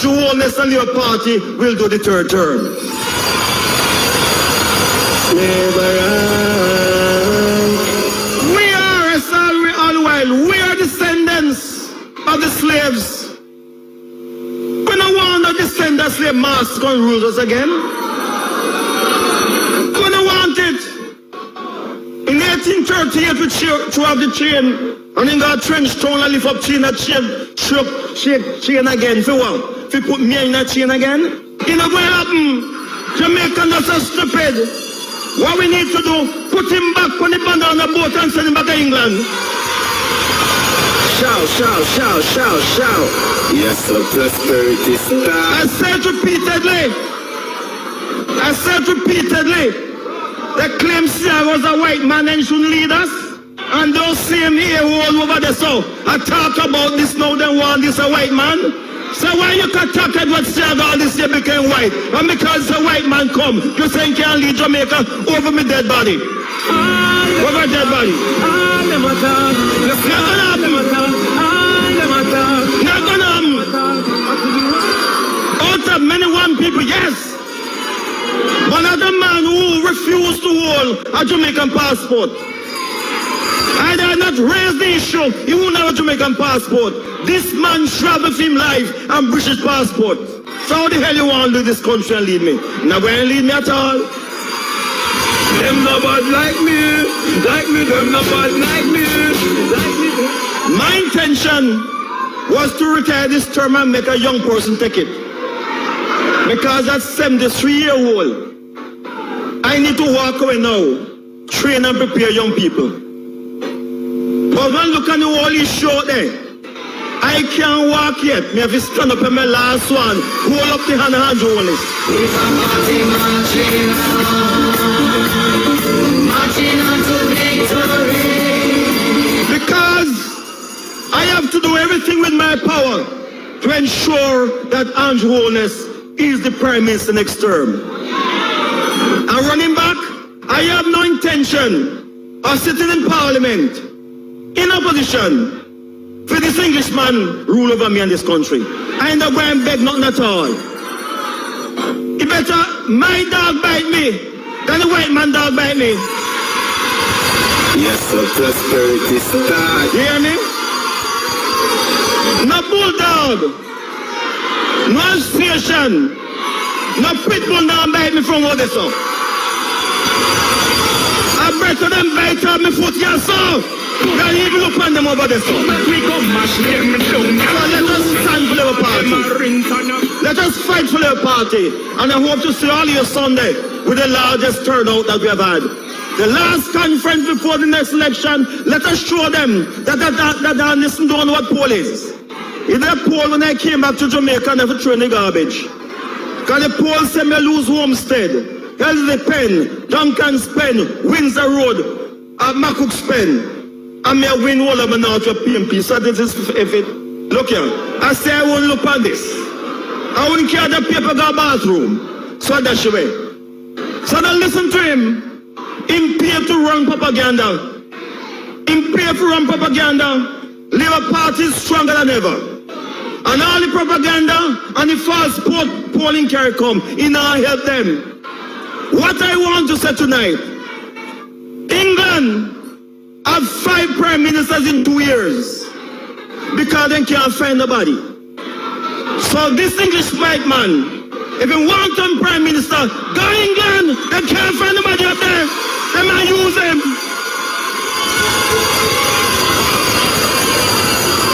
Andrew Holness and your party will do the third term. We are, as all while, we are descendants of the slaves. We don't want to descend the slave masters going to rule us again. We don't want it. In 1838, we threw out the chain. And in that trench town, I lift up chain and chain again. For what? If you put me in that chain again? You know what happen? Jamaicans are so stupid. What we need to do, put him back on the band on the boat and send him back to England. Shout, shout, shout, shout, shout. Yes, the prosperity star. I said repeatedly, they claim Sarah was a white man and shouldn't lead us. And those same here all over the south, I talk about this now, they want this a white man. So why you can talk about Sarah all this year became white? And because a white man come, you say you can't lead Jamaica over my dead body. Over dead body. Not gonna happen. Out of many one people, yes. One other man who refused to hold a Jamaican passport. I did not raise the issue. He won't have a Jamaican passport. This man traveled for him life and British passport. So how the hell you want to do this country and lead me? Not going to lead me at all. Them no bad like me, them no bad like me. My intention was to retire this term and make a young person take it. Because at 73-year-old, I need to walk away now, train and prepare young people. But when look at the whole issue there, I can't walk yet. Me have to stand up in my last one, hold up the hand and hold this. Marching on to victory. Because I have to do everything with my power to ensure that Andrew Holness is the Prime Minister next term. And running back, I have no intention of sitting in Parliament in opposition for this Englishman rule over me in this country. I ain't not going to beg nothing at all. It better my dog bite me than the white man dog bite me. Yes, the prosperity start. You hear me? No bulldog, no station, no pitbull now bite me from what they saw. I better them bite on me foot yourself. Don't even look on them over there, so. We go mash them down. So let us stand for our party. Let us fight for our party. And I hope to see all you Sunday with the largest turnout that we have had. The last conference before the next election, let us show them that they listen to what poll is. In that poll, when I came back to Jamaica, I never threw any garbage. Because the poll said me lose Homestead, Elsie Pen, Duncan's Pen, Windsor Road, Macook's Pen. I may win all of them now to a PMP. So this is if it. Look here. I say I won't look at this. I won't care the paper go bathroom. So that's the way. So don't listen to him. Him pay to run propaganda. Him pay for run propaganda. Labour Party is stronger than ever. And all the propaganda and the false polling carry come. He now help them. What I want to say tonight. England have 5 prime ministers in 2 years because they can't find nobody. So this English white man, if he wants them prime minister, go England, they can't find nobody up there. They might use him.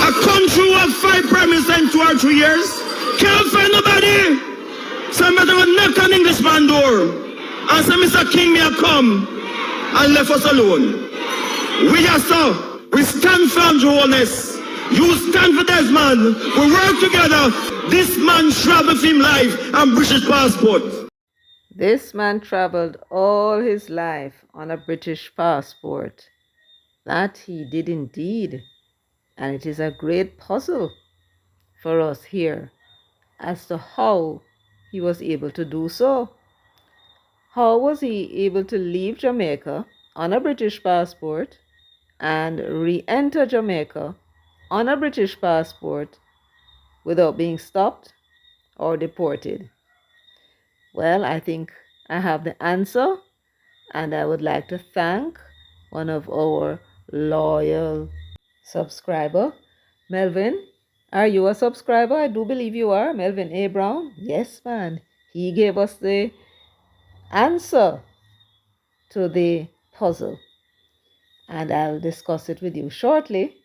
A country with 5 prime ministers in 2 or 3 years can't find nobody. Somebody will knock on Englishman's door and say, Mr. King, may I come, and left us alone. We are so. We stand for Andrew Holness. You stand for Desmond. We work together. This man traveled for him life and British passport. This man traveled all his life on a British passport. That he did indeed. And it is a great puzzle for us here as to how he was able to do so. How was he able to leave Jamaica on a British passport and re-enter Jamaica on a British passport without being stopped, or deported? Well, I think I have the answer, and I would like to thank one of our loyal subscriber, Melvin. Are you a subscriber? I do believe you are, Melvin A. Brown. Yes, man. He gave us the answer to the puzzle, and I'll discuss it with you shortly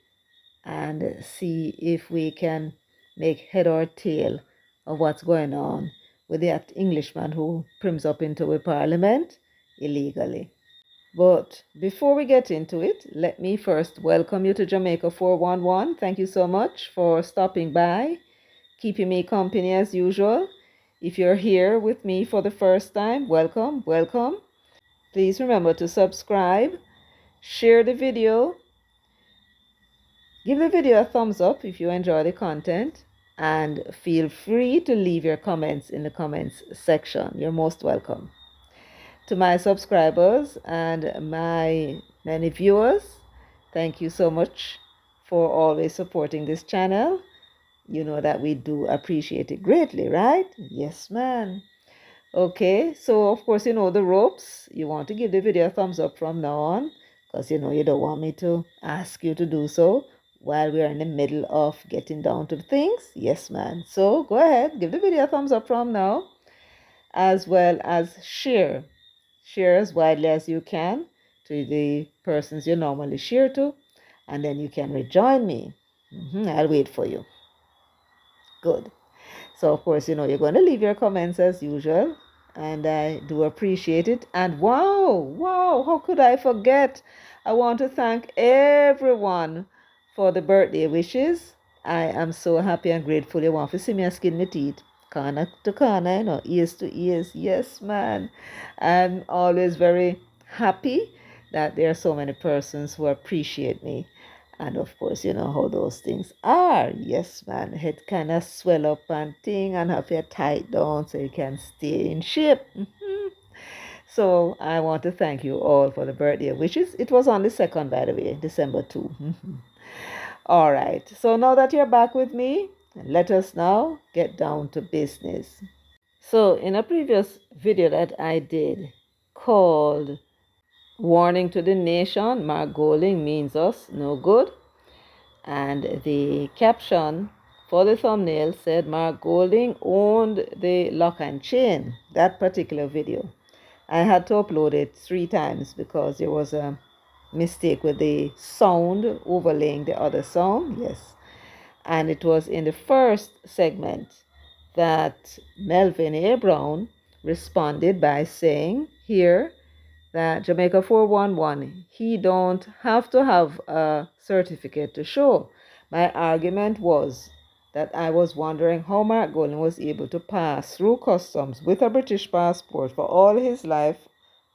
and see if we can make head or tail of what's going on with that Englishman who prims up into a parliament illegally. But before we get into it, let me first welcome you to Jamaica 411. Thank you so much for stopping by, keeping me company as usual. If you're here with me for the first time, welcome, welcome. Please remember to subscribe, share the video, give the video a thumbs up if you enjoy the content, and feel free to leave your comments in the comments section. You're most welcome. To my subscribers and my many viewers, thank you so much for always supporting this channel. You know that we do appreciate it greatly, right? Yes, man. Okay, so of course, you know the ropes. You want to give the video a thumbs up from now on, because you know you don't want me to ask you to do so while we are in the middle of getting down to things. Yes, man. So go ahead, give the video a thumbs up from now, as well as share. Share as widely as you can to the persons you normally share to, and then you can rejoin me. I'll wait for you. Good. So, of course, you know, you're going to leave your comments as usual, and I do appreciate it. And wow, how could I forget? I want to thank everyone for the birthday wishes. I am so happy and grateful. You want to see me a skin in the teeth, corner to corner, you know, ears to ears. Yes, man. I'm always very happy that there are so many persons who appreciate me. And of course, you know how those things are. Yes, man. Head kind of swell up and thing and have your tight down so you can stay in shape. So I want to thank you all for the birthday wishes. It was on the 2nd, by the way, December 2. All right. So now that you're back with me, let us now get down to business. So in a previous video that I did called Warning to the Nation, Mark Golding means us no good. And the caption for the thumbnail said Mark Golding owned the lock and chain, that particular video. I had to upload it 3 times because there was a mistake with the sound overlaying the other sound. Yes. And it was in the first segment that Melvin A. Brown responded by saying here that Jamaica 411, he don't have to have a certificate to show. My argument was that I was wondering how Mark Golding was able to pass through customs with a British passport for all his life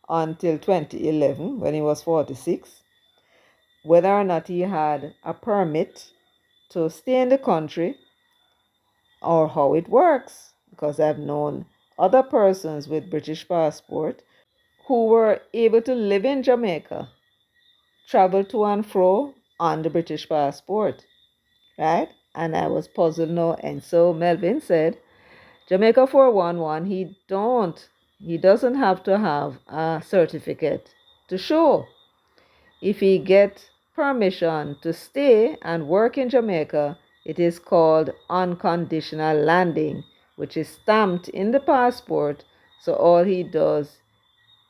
until 2011 when he was 46, whether or not he had a permit to stay in the country or how it works, because I've known other persons with British passport who were able to live in Jamaica, travel to and fro on the British passport, right? And I was puzzled now. And so Melvin said, Jamaica 411, he doesn't have to have a certificate to show. If he get permission to stay and work in Jamaica, it is called unconditional landing, which is stamped in the passport. So all he does,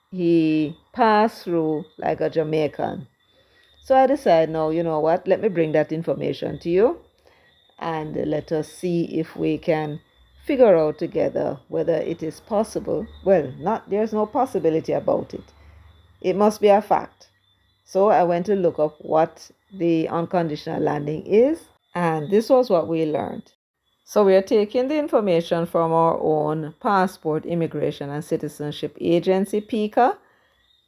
he passed through like a Jamaican. So I decided, no, you know what, let me bring that information to you and let us see if we can figure out together whether it is possible. Well, there's no possibility about it. It must be a fact. So I went to look up what the unconditional landing is, and this was what we learned. So we are taking the information from our own Passport, Immigration and Citizenship Agency, PICA,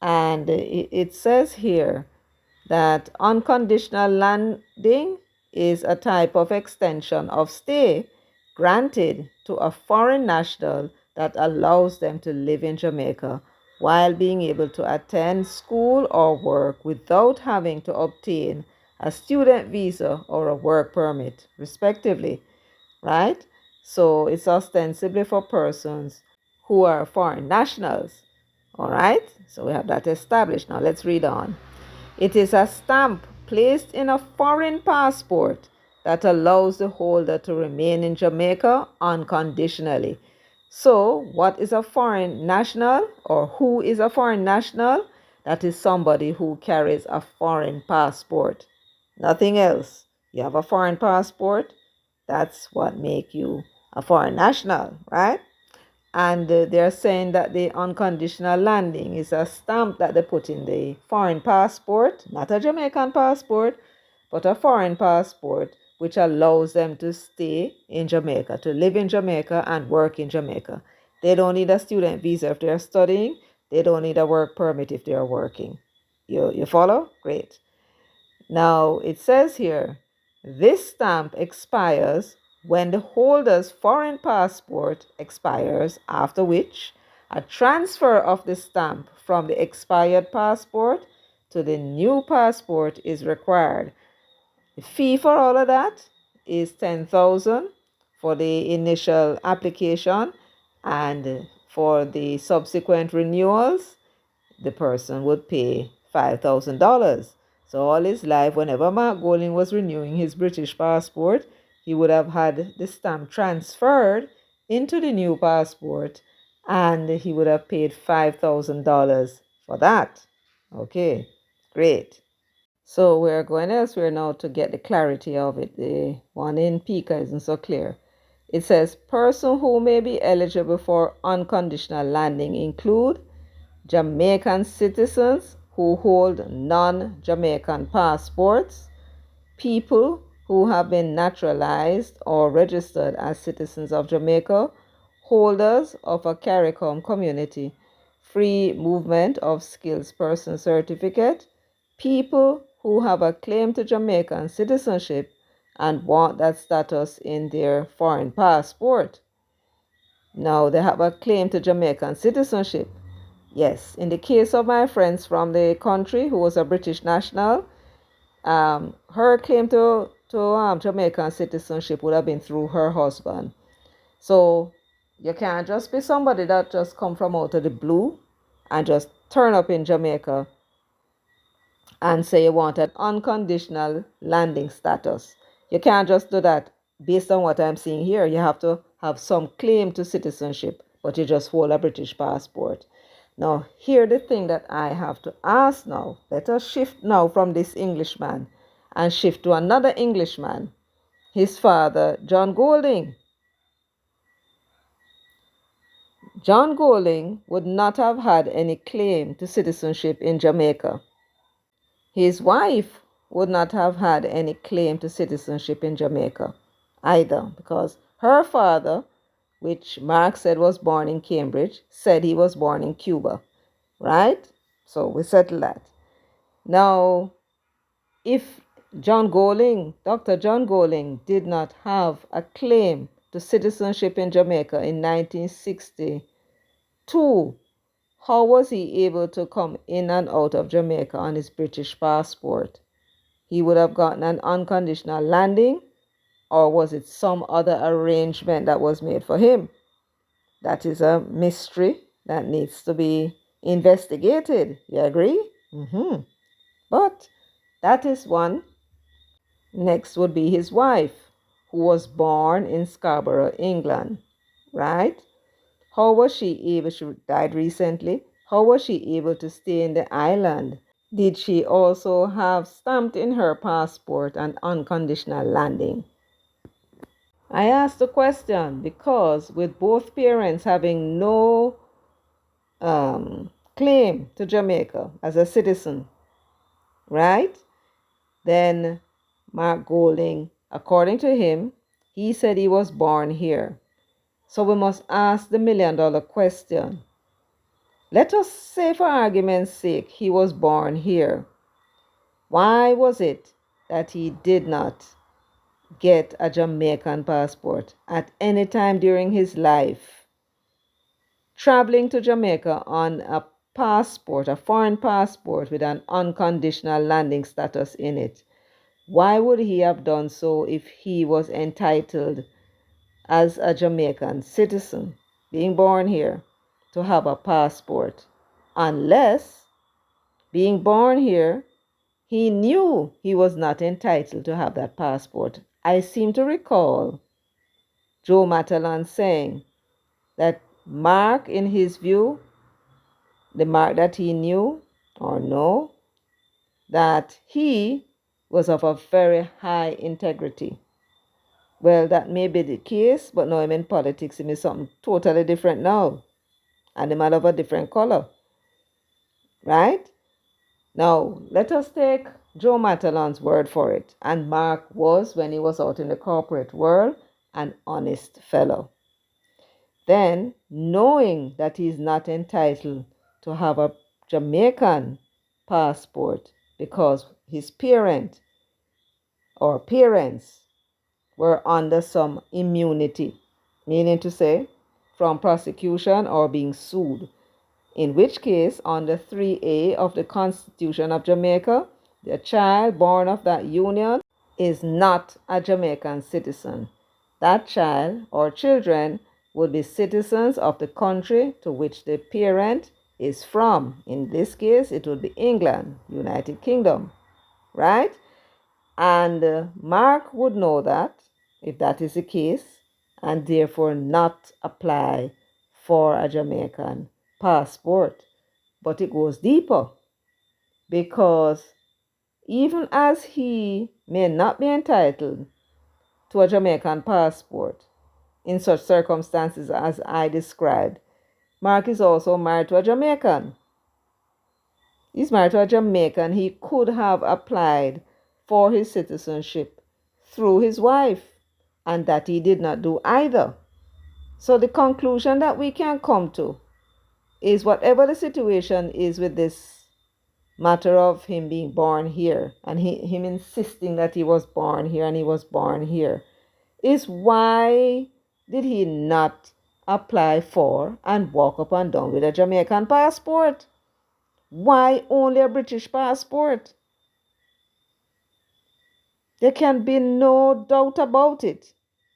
and it says here that unconditional landing is a type of extension of stay granted to a foreign national that allows them to live in Jamaica while being able to attend school or work without having to obtain a student visa or a work permit, respectively, right? So it's ostensibly for persons who are foreign nationals. All right, so we have that established. Now let's read on. It is a stamp placed in a foreign passport that allows the holder to remain in Jamaica unconditionally. So, what is a foreign national, or who is a foreign national? That is somebody who carries a foreign passport. Nothing else. You have a foreign passport, that's what make you a foreign national, right? And they're saying that the unconditional landing is a stamp that they put in the foreign passport, not a Jamaican passport, but a foreign passport, which allows them to stay in Jamaica, to live in Jamaica and work in Jamaica. They don't need a student visa if they're studying. They don't need a work permit if they're working. You follow? Great. Now it says here, this stamp expires when the holder's foreign passport expires, after which a transfer of the stamp from the expired passport to the new passport is required. The fee for all of that is 10,000 for the initial application, and for the subsequent renewals the person would pay $5,000. So all his life, whenever Mark Golding was renewing his British passport, he would have had the stamp transferred into the new passport, and he would have paid $5,000 for that. Okay, great. So we're going elsewhere now to get the clarity of it. The one in Pika isn't so clear. It says, person who may be eligible for unconditional landing include Jamaican citizens who hold non-Jamaican passports, people who have been naturalized or registered as citizens of Jamaica, holders of a CARICOM community, free movement of skills person certificate, people who have a claim to Jamaican citizenship and want that status in their foreign passport. Now they have a claim to Jamaican citizenship. Yes, in the case of my friends from the country who was a British national, her claim to Jamaican citizenship would have been through her husband. So you can't just be somebody that just come from out of the blue and just turn up in Jamaica and say you want an unconditional landing status. You can't just do that based on what I'm seeing here. You have to have some claim to citizenship, but you just hold a British passport. Now, here the thing that I have to ask now. Let us shift now from this Englishman and shift to another Englishman, his father, John Golding. John Golding would not have had any claim to citizenship in Jamaica. His wife would not have had any claim to citizenship in Jamaica either, because her father, which Mark said was born in Cambridge, said he was born in Cuba, right? So we settle that. Now, if Dr. John Golding, did not have a claim to citizenship in Jamaica in 1962, how was he able to come in and out of Jamaica on his British passport? He would have gotten an unconditional landing, or was it some other arrangement that was made for him? That is a mystery that needs to be investigated. You agree? But that is one. Next would be his wife, who was born in Scarborough, England, right? How was she able, she died recently, how was she able to stay in the island? Did she also have stamped in her passport an unconditional landing? I asked the question because with both parents having no claim to Jamaica as a citizen, right? Then Mark Golding, according to him, he said he was born here. So we must ask the $1,000,000 question. Let us say, for argument's sake, he was born here. Why was it that he did not get a Jamaican passport at any time during his life? Traveling to Jamaica on a passport, a foreign passport with an unconditional landing status in it. Why would he have done so if he was entitled as a Jamaican citizen, being born here, to have a passport, unless being born here, he knew he was not entitled to have that passport. I seem to recall Joe Matalan saying that Mark, in his view, the Mark that he knew or know, that he was of a very high integrity. Well, that may be the case, but now I'm in politics, it means something totally different now. And the man of a different color. Right? Now, let us take Joe Matalan's word for it. And Mark was, when he was out in the corporate world, an honest fellow. Then, knowing that he is not entitled to have a Jamaican passport because his parent or parents were under some immunity, meaning to say from prosecution or being sued, in which case, under 3A of the Constitution of Jamaica, the child born of that union is not a Jamaican citizen. That child or children would be citizens of the country to which the parent is from. In this case, it would be England, United Kingdom, right? And Mark would know that, if that is the case, and therefore not apply for a Jamaican passport. But it goes deeper, because even as he may not be entitled to a Jamaican passport in such circumstances as I described, Mark is also married to a Jamaican. He's married to a Jamaican. He could have applied for his citizenship through his wife, and that he did not do either. So the conclusion that we can come to is, whatever the situation is with this matter of him being born here and him insisting that he was born here and he was born here, is why did he not apply for and walk up and down with a Jamaican passport? Why only a British passport? There can be no doubt about it.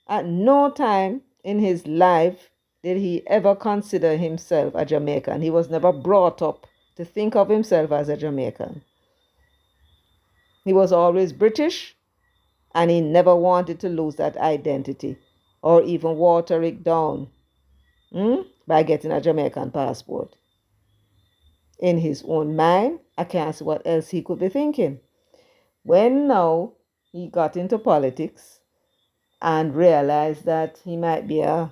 At no time in his life did he ever consider himself a Jamaican. He was never brought up to think of himself as a Jamaican. He was always British, and he never wanted to lose that identity or even water it down by getting a Jamaican passport. In his own mind, I can't see what else he could be thinking. When now he got into politics and realized that he might be a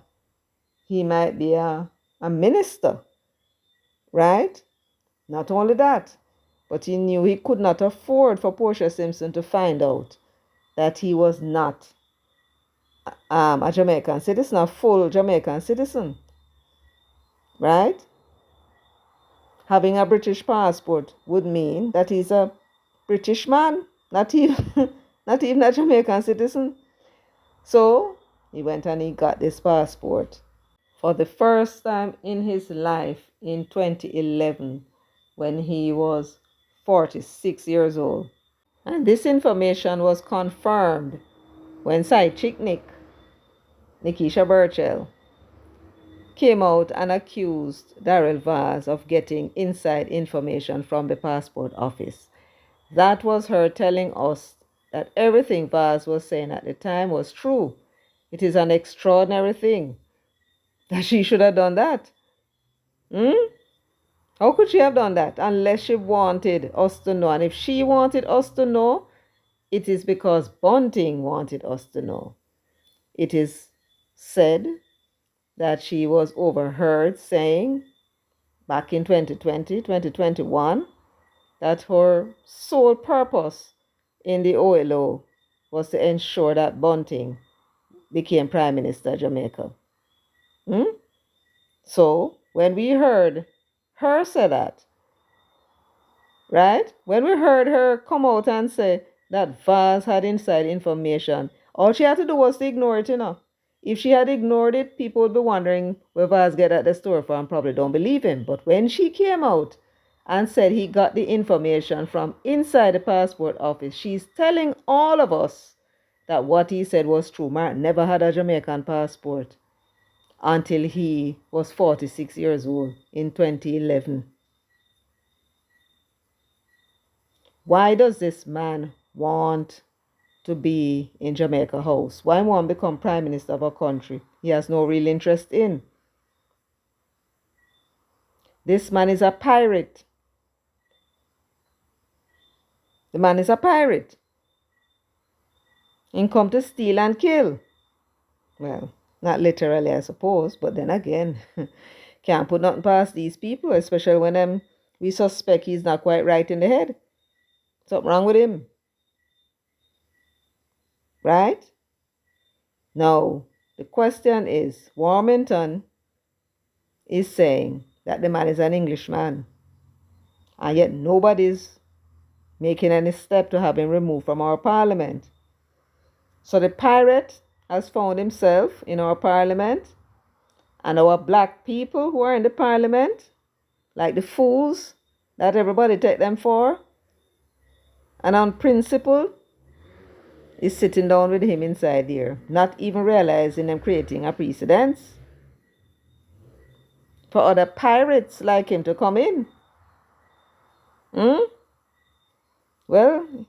minister, right? Not only that, but he knew he could not afford for Portia Simpson to find out that he was not a Jamaican citizen, a full Jamaican citizen, right? Having a British passport would mean that he's a British man, not even, not even a Jamaican citizen. So he went and he got this passport for the first time in his life in 2011, when he was 46 years old. And this information was confirmed when side chick Nikisha Burchell, came out and accused Darrell Vaz of getting inside information from the passport office. That was her telling us that everything Vaz was saying at the time was true. It is an extraordinary thing that she should have done that. How could she have done that unless she wanted us to know? And if she wanted us to know, it is because Bunting wanted us to know. It is said that she was overheard saying back in 2020, 2021, that her sole purpose in the OLO was to ensure that Bunting became Prime Minister of Jamaica. So when we heard her say that, right? When we heard her come out and say that Vaz had inside information, all she had to do was to ignore it, If she had ignored it, people would be wondering where Vaz get at the store from, probably don't believe him. But when she came out and said he got the information from inside the passport office, she's telling all of us that what he said was true. Martin never had a Jamaican passport until he was 46 years old in 2011. Why does this man want to be in Jamaica House? Why want to become Prime Minister of a country he has no real interest in? This man is a pirate. The man is a pirate. He come to steal and kill. Well, not literally, I suppose, but then again, can't put nothing past these people, especially when we suspect he's not quite right in the head. Something wrong with him. Right? Now, the question is, Warmington is saying that the man is an Englishman, and yet nobody's making any step to have him removed from our parliament. So the pirate has found himself in our parliament, and our black people who are in the parliament, like the fools that everybody take them for, and on principle, is sitting down with him inside there, not even realizing them creating a precedence for other pirates like him to come in. Well,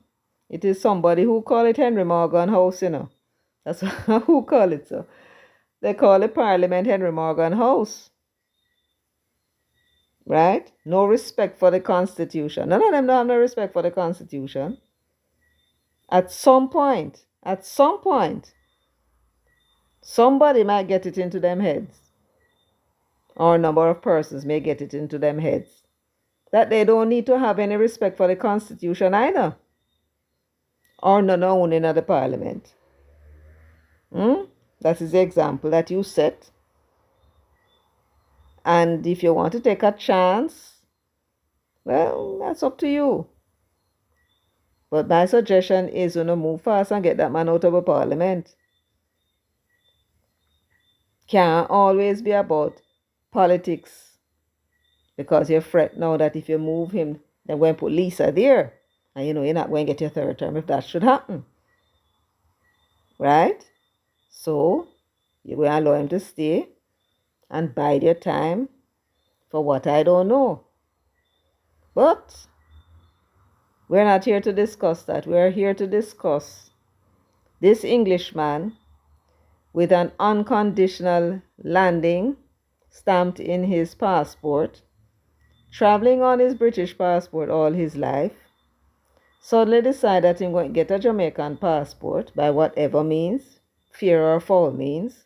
it is somebody who call it Henry Morgan House, That's who call it so. They call it Parliament Henry Morgan House. Right? No respect for the Constitution. None of them don't have no respect for the Constitution. At some point, somebody might get it into them heads, or a number of persons may get it into them heads, that they don't need to have any respect for the Constitution either, or none owning of the Parliament. That is the example that you set. And if you want to take a chance, well, that's up to you. But my suggestion is to move fast and get that man out of the Parliament. Can't always be about politics, because you're fret now that if you move him, they're going to put Lisa there, and you're not going to get your third term if that should happen. Right? So you're going to allow him to stay and bide your time for what I don't know. But we're not here to discuss that. We're here to discuss this Englishman with an unconditional landing stamped in his passport, traveling on his British passport all his life, suddenly decide that he's going to get a Jamaican passport by whatever means, fair or foul means,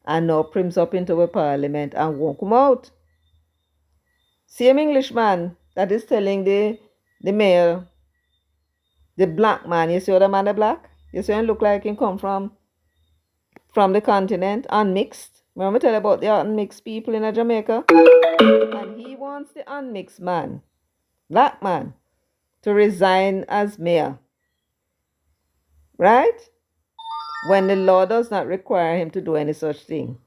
and now prims up into a parliament and won't come out. Same Englishman that is telling the mayor, the black man, you see what the man the black? You see him look like he come from the continent, unmixed. Remember tell you about the unmixed people in Jamaica? And he wants the unmixed man, black man, to resign as mayor. Right? When the law does not require him to do any such thing.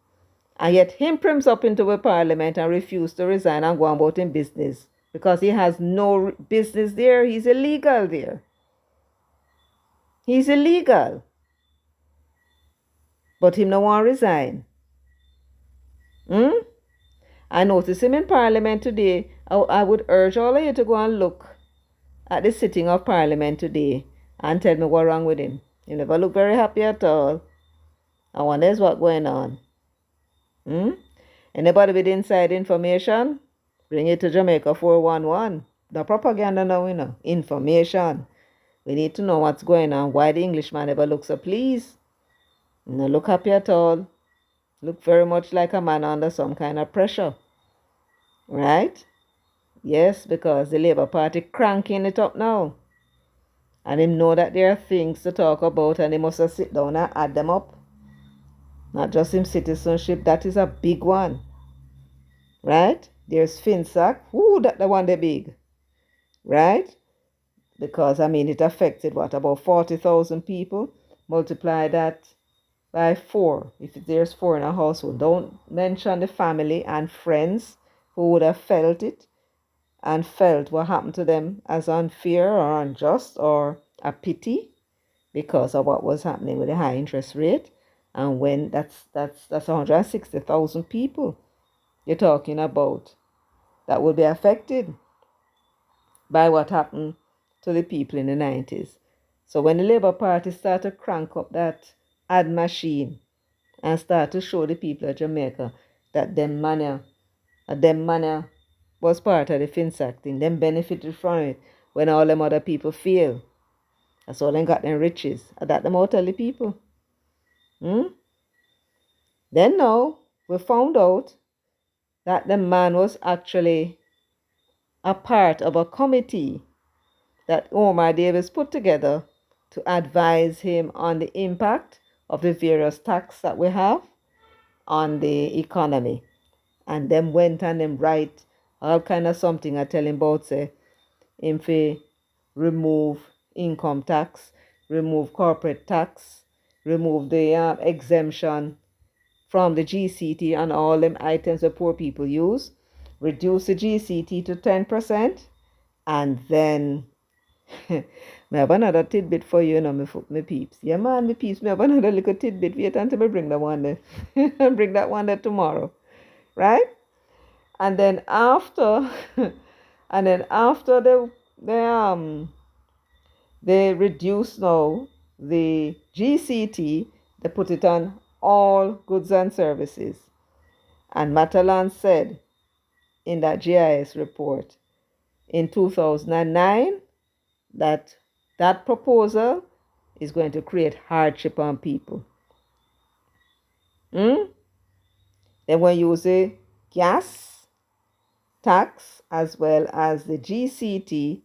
And yet him prims up into a parliament and refuses to resign and go about in business, because he has no business there. He's illegal there. He's illegal. But him no want to resign. I noticed him in Parliament today. I would urge all of you to go and look at the sitting of Parliament today and tell me what's wrong with him. He never look very happy at all. I wonder what's going on. Anybody with inside information? Bring it to Jamaica 411. The propaganda now, information. We need to know what's going on. Why the Englishman never looks so pleased. No look happy at all. Look very much like a man under some kind of pressure. Right? Yes, because the Labour Party cranking it up now. And him know that there are things to talk about, and he must sit down and add them up. Not just him citizenship, that is a big one. Right? There's FinSac. That the one they big. Right? Because, it affected, about 40,000 people? Multiply that by 4. If there's 4 in a household, don't mention the family and friends who would have felt it and felt what happened to them as unfair or unjust or a pity. because of what was happening with the high interest rate. And when that's 160,000 people you're talking about that will be affected by what happened to the people in the 90s. So when the Labour Party started to crank up that ad machine and start to show the people of Jamaica that them money was part of the FinSac thing, them benefited from it when all them other people fail. That's all them got them riches. That them out tell the people. Then now we found out that the man was actually a part of a committee that Omar Davis put together to advise him on the impact of the various tax that we have on the economy. And them went and them write all kind of something I tell him about say him fi remove income tax, remove corporate tax, remove the exemption from the GCT and all them items that poor people use, reduce the GCT to 10%, and then I have another tidbit for you, my peeps. Yeah, man, my peeps, I have another little tidbit. Wait until I bring that one there. Bring that one there tomorrow, right? And then after, they reduce now the GCT. They put it on all goods and services. And Matalan said in that GIS report in 2009 that that proposal is going to create hardship on people. Then when you use the gas tax as well as the GCT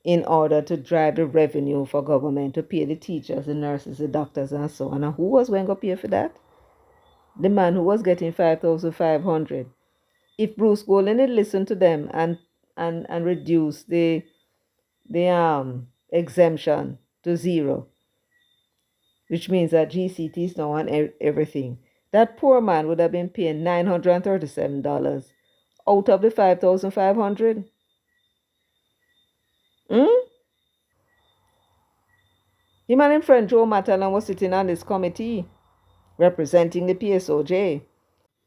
in order to drive the revenue for government to pay the teachers, the nurses, the doctors, and so on. And who was going to pay for that? The man who was getting 5,500. If Bruce Golding had listened to them and reduce the exemption to zero, which means that GCT is now on everything, that poor man would have been paying $937 out of the 5,500. Him and his friend Joe Matalan was sitting on this committee representing the PSOJ,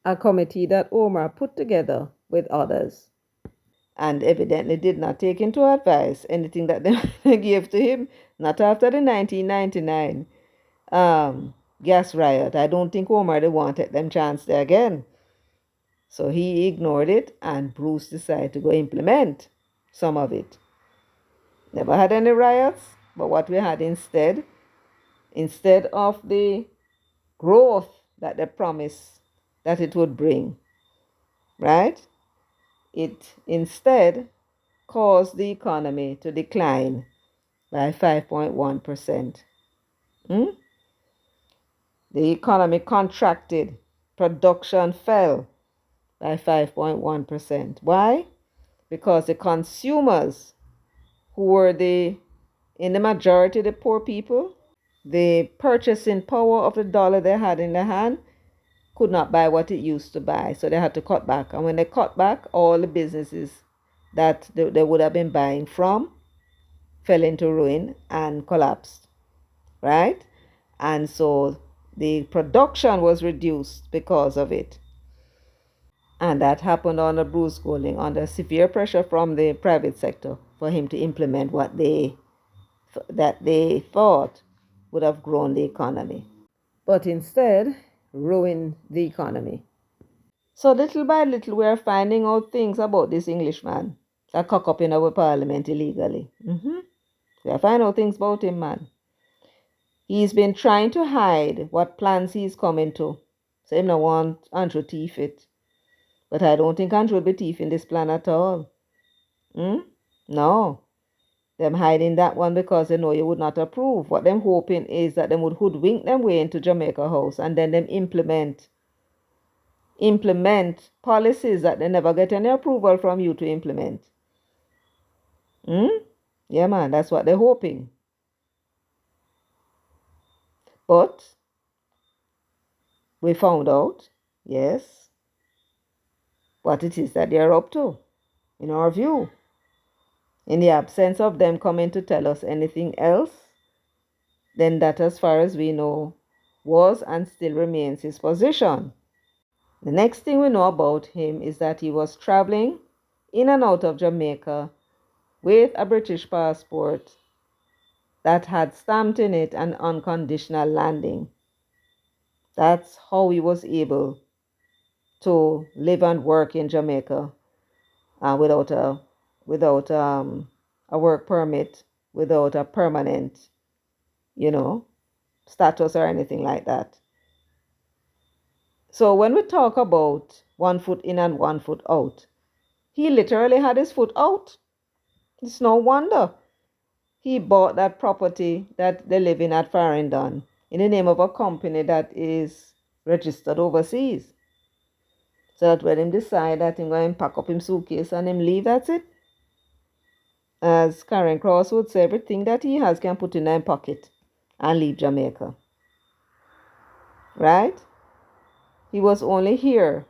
a committee that Omar put together with others, and evidently did not take into advice anything that they gave to him, not after the 1999 gas riot. I don't think Omar they wanted them chance there again. So he ignored it, and Bruce decided to go implement some of it. Never had any riots, but what we had instead of the growth that they promised that it would bring, right? It instead caused the economy to decline by 5.1%. The economy contracted, production fell by 5.1%. Why? Because the consumers, who were in the majority the poor people, the purchasing power of the dollar they had in their hand could not buy what it used to buy. So they had to cut back. And when they cut back, all the businesses that they would have been buying from fell into ruin and collapsed, right? And so the production was reduced because of it. And that happened under Bruce Golding, under severe pressure from the private sector for him to implement what they thought would have grown the economy, but instead ruined the economy. So little by little, we are finding out things about this Englishman that cock up in our parliament illegally. We are finding out things about him, man. He's been trying to hide what plans he's coming to. So him no want Andrew thief it. But I don't think Andrew will be thieving this plan at all. No. Them hiding that one because they know you would not approve. What them hoping is that them would hoodwink them way into Jamaica House and then them implement policies that they never get any approval from you to implement. Yeah, man, that's what they're hoping. But we found out, yes, what it is that they're up to, in our view. In the absence of them coming to tell us anything else, then that, as far as we know, was and still remains his position. The next thing we know about him is that he was traveling in and out of Jamaica with a British passport that had stamped in it an unconditional landing. That's how he was able to live and work in Jamaica without a work permit, without a permanent, status or anything like that. So when we talk about 1 foot in and 1 foot out, he literally had his foot out. It's no wonder he bought that property that they live in at Farringdon in the name of a company that is registered overseas. So that when him decide that him going to pack up him suitcase and him leave, that's it. As Karen Cross would say, everything that he has can put in his pocket and leave Jamaica. Right? He was only here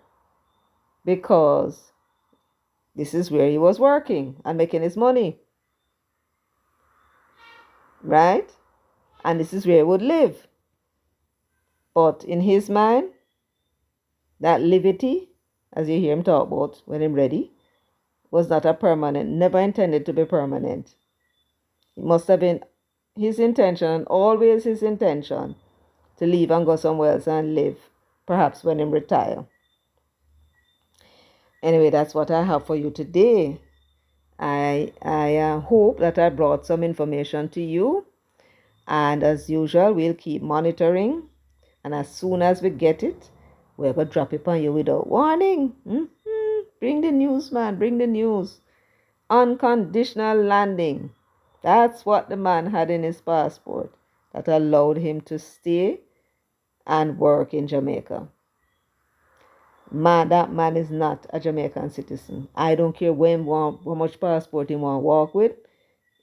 because this is where he was working and making his money. Right? And this is where he would live. But in his mind, that liberty, as you hear him talk about when he's ready, was not a permanent, never intended to be permanent. It must have been his intention, always his intention, to leave and go somewhere else and live, perhaps when he retire. Anyway, that's what I have for you today. I hope that I brought some information to you. And as usual, we'll keep monitoring. And as soon as we get it, we're going to drop it on you without warning. Bring the news, man. Bring the news. Unconditional landing. That's what the man had in his passport that allowed him to stay and work in Jamaica. That man is not a Jamaican citizen. I don't care how much passport he want to walk with.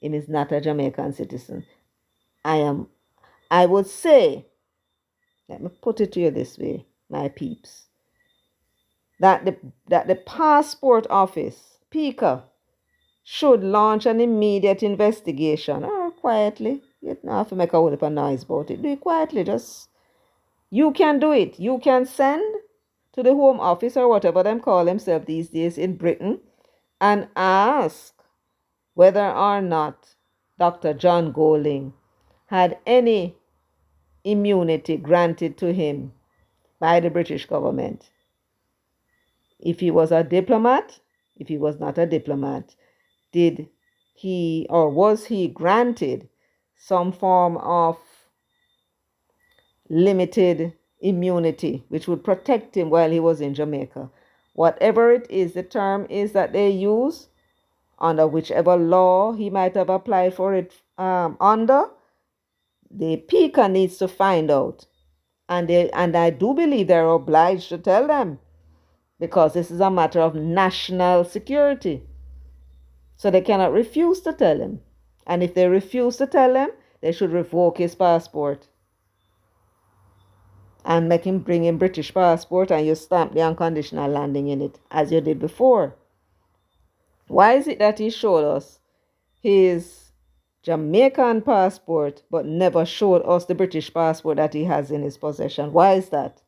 He is not a Jamaican citizen. I would say, let me put it to you this way, my peeps, that the passport office, PICA, should launch an immediate investigation, or quietly. You don't have to make a whole heap of noise about it. Do it quietly. You can do it. You can send to the Home Office or whatever them call themselves these days in Britain and ask whether or not Dr. John Golding had any immunity granted to him by the British government. If he was a diplomat, if he was not a diplomat, did he or was he granted some form of limited immunity which would protect him while he was in Jamaica? Whatever it is, the term is that they use, under whichever law he might have applied for it under, the PICA needs to find out. And I do believe they're obliged to tell them, because this is a matter of national security. So they cannot refuse to tell him. And if they refuse to tell him, they should revoke his passport and make him bring in British passport, and you stamp the unconditional landing in it, as you did before. Why is it that he showed us his Jamaican passport but never showed us the British passport that he has in his possession? Why is that?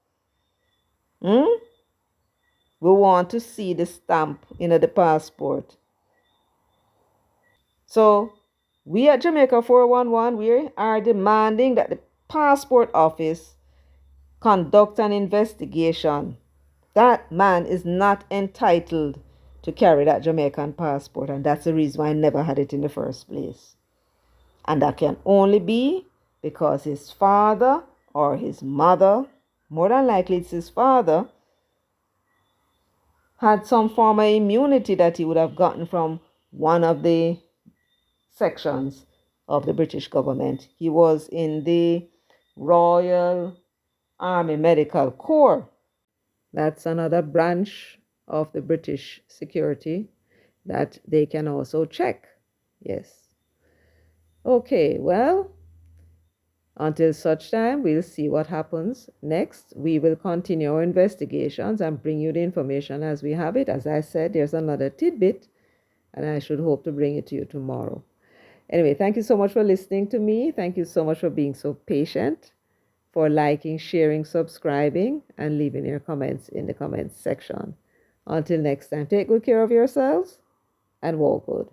We want to see the stamp in the passport. So we at Jamaica 411, we are demanding that the passport office conduct an investigation. That man is not entitled to carry that Jamaican passport, and that's the reason why I never had it in the first place. And that can only be because his father or his mother, more than likely it's his father, had some form of immunity that he would have gotten from one of the sections of the British government. He was in the Royal Army Medical Corps. That's another branch of the British security that they can also check. Yes. Okay, well, until such time, we'll see what happens next. We will continue our investigations and bring you the information as we have it. As I said, there's another tidbit, and I should hope to bring it to you tomorrow. Anyway, thank you so much for listening to me. Thank you so much for being so patient, for liking, sharing, subscribing, and leaving your comments in the comments section. Until next time, take good care of yourselves and walk good.